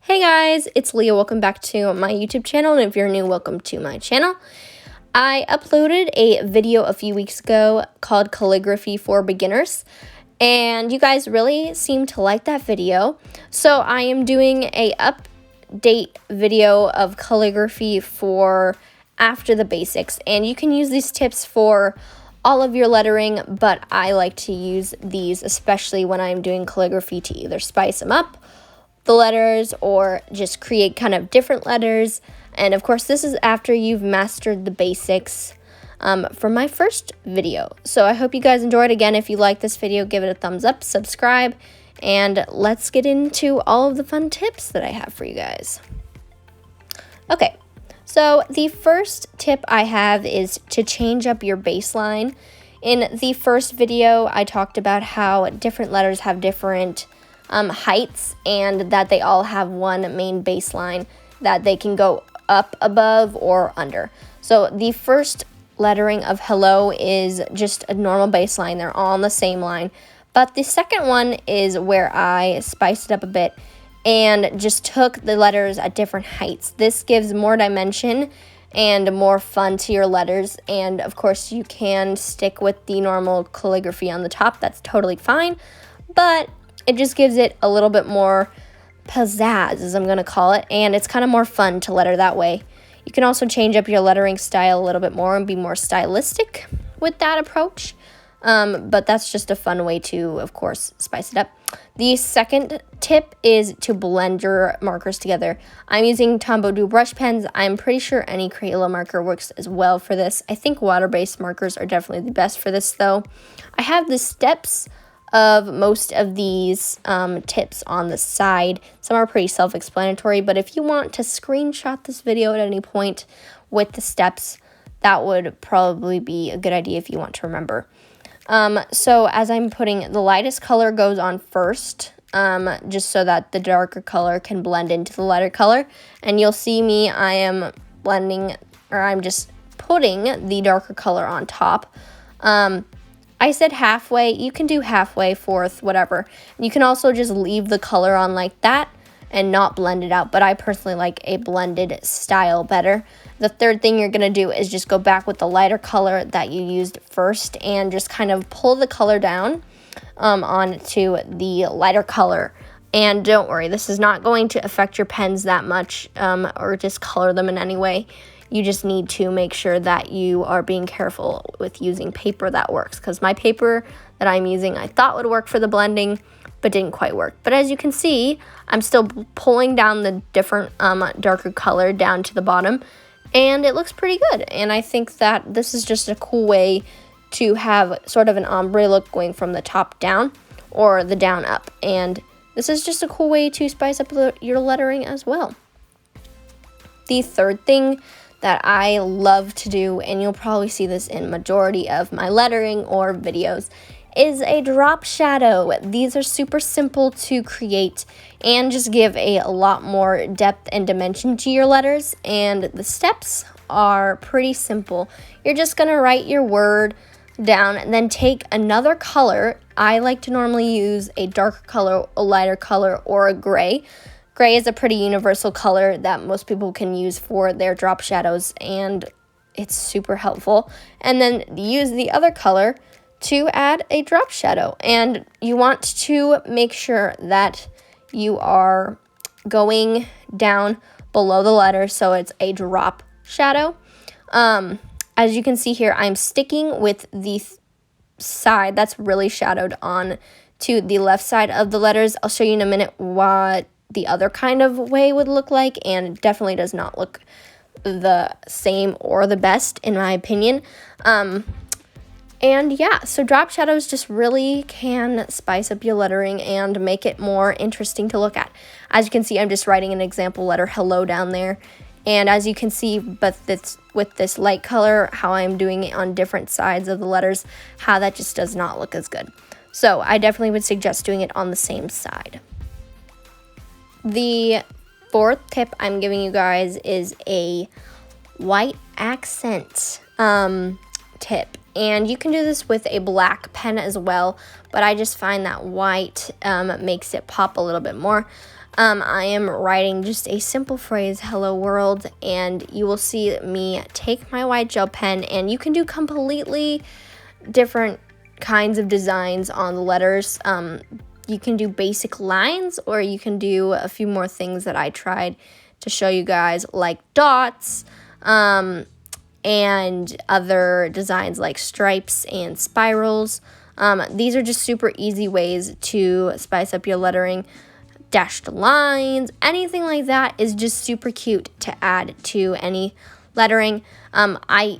Hey guys, it's Leah. Welcome back to my YouTube channel, and if you're new, welcome to my channel. I uploaded a video a few weeks ago called Calligraphy for Beginners, and you guys really seem to like that video. So I am doing a update video of calligraphy for after the basics, and you can use these tips for all of your lettering, but I like to use these especially when I'm doing calligraphy to either spice them up the letters or just create kind of different letters. And of course, this is after you've mastered the basics from my first video. So I hope you guys enjoyed. Again, if you like this video, give it a thumbs up, subscribe, and let's get into all of the fun tips that I have for you guys. Okay, so the first tip I have is to change up your baseline. In the first video, I talked about how different letters have different heights, and that they all have one main baseline that they can go up, above, or under. So the first lettering of hello is just a normal baseline. They're all on the same line. But the second one is where I spiced it up a bit and just took the letters at different heights. This gives more dimension and more fun to your letters. And of course, you can stick with the normal calligraphy on the top. That's totally fine. But it just gives it a little bit more pizzazz, as I'm going to call it, and it's kind of more fun to letter that way. You can also change up your lettering style a little bit more and be more stylistic with that approach, but that's just a fun way to, of course, spice it up. The second tip is to blend your markers together. I'm using Tombow Do brush pens. I'm pretty sure any Crayola marker works as well for this. I think water-based markers are definitely the best for this, though. I have the steps of most of these tips on the side. Some are pretty self-explanatory, but if you want to screenshot this video at any point with the steps, that would probably be a good idea if you want to remember. So as I'm putting, the lightest color goes on first, just so that the darker color can blend into the lighter color. And you'll see me, I am blending, or I'm just putting the darker color on top. I said halfway. You can do halfway, fourth, whatever. You can also just leave the color on like that and not blend it out, but I personally like a blended style better. The third thing you're going to do is just go back with the lighter color that you used first and just kind of pull the color down onto the lighter color. And don't worry, this is not going to affect your pens that much or discolor them in any way. You just need to make sure that you are being careful with using paper that works, because my paper that I'm using I thought would work for the blending, but didn't quite work. But as you can see, I'm still pulling down the different darker color down to the bottom, and it looks pretty good. And I think that this is just a cool way to have sort of an ombre look going from the top down or the down up. And this is just a cool way to spice up your lettering as well. The third thing that I love to do, and you'll probably see this in majority of my lettering or videos, is a drop shadow. These are super simple to create and just give a lot more depth and dimension to your letters, and the steps are pretty simple. You're just gonna write your word down and then take another color. I like to normally use a darker color, a lighter color, or a gray. Gray is a pretty universal color that most people can use for their drop shadows, and it's super helpful. And then use the other color to add a drop shadow. And you want to make sure that you are going down below the letter so it's a drop shadow. As you can see here, I'm sticking with the side that's really shadowed on to the left side of the letters. I'll show you in a minute what the other kind of way would look like, and it definitely does not look the same or the best in my opinion. And yeah, so drop shadows just really can spice up your lettering and make it more interesting to look at. As you can see, I'm just writing an example letter hello down there, and as you can see, but with this light color, how I'm doing it on different sides of the letters, how that just does not look as good. So I definitely would suggest doing it on the same side. The fourth tip I'm giving you guys is a white accent tip. And you can do this with a black pen as well, but I just find that white makes it pop a little bit more. I am writing just a simple phrase, hello world, and you will see me take my white gel pen, and you can do completely different kinds of designs on the letters. You can do basic lines, or you can do a few more things that I tried to show you guys, like dots, and other designs like stripes and spirals. These are just super easy ways to spice up your lettering. Dashed lines, anything like that is just super cute to add to any lettering.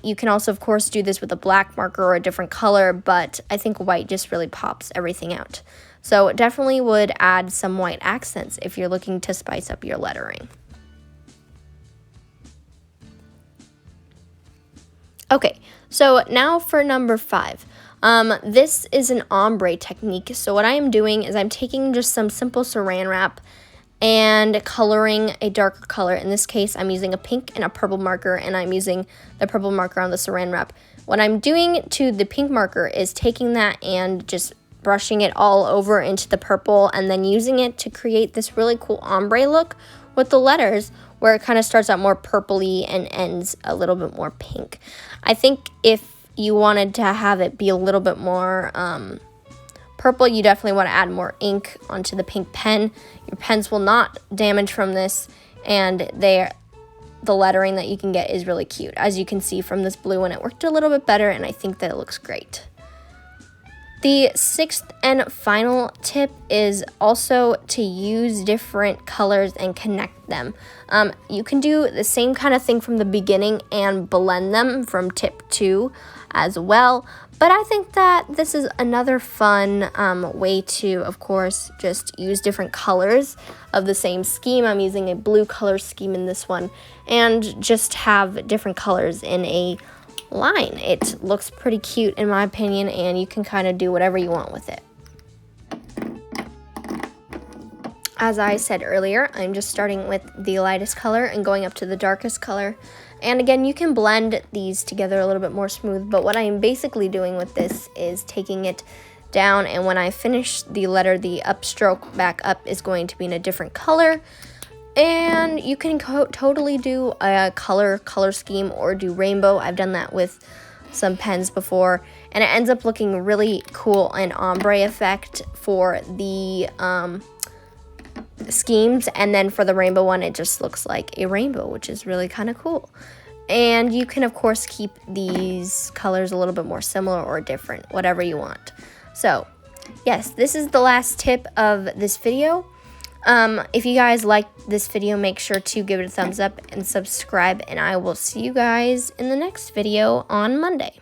You can also, of course, do this with a black marker or a different color, but I think white just really pops everything out. So definitely would add some white accents if you're looking to spice up your lettering. Okay, so now for number 5. This is an ombre technique. So what I am doing is I'm taking just some simple saran wrap and coloring a darker color. In this case, I'm using a pink and a purple marker, and I'm using the purple marker on the saran wrap. What I'm doing to the pink marker is taking that and just brushing it all over into the purple, and then using it to create this really cool ombre look with the letters, where it kind of starts out more purpley and ends a little bit more pink. I think if you wanted to have it be a little bit more purple, you definitely want to add more ink onto the pink pen. Your pens will not damage from this, and the lettering that you can get is really cute. As you can see from this blue one, it worked a little bit better, and I think that it looks great. The 6th and final tip is also to use different colors and connect them. You can do the same kind of thing from the beginning and blend them from tip 2 as well. But I think that this is another fun way to, of course, just use different colors of the same scheme. I'm using a blue color scheme in this one, and just have different colors in a line. It looks pretty cute in my opinion, and you can kind of do whatever you want with it. As I said earlier, I'm just starting with the lightest color and going up to the darkest color. And again, you can blend these together a little bit more smooth, but what I'm basically doing with this is taking it down, and when I finish the letter, the upstroke back up is going to be in a different color. And you can totally do a color scheme or do rainbow. I've done that with some pens before, and it ends up looking really cool, an ombre effect for the schemes, and then for the rainbow one, it just looks like a rainbow, which is really kind of cool. And you can, of course, keep these colors a little bit more similar or different, whatever you want. So, yes, this is the last tip of this video. If you guys liked this video, make sure to give it a thumbs up and subscribe, and I will see you guys in the next video on Monday.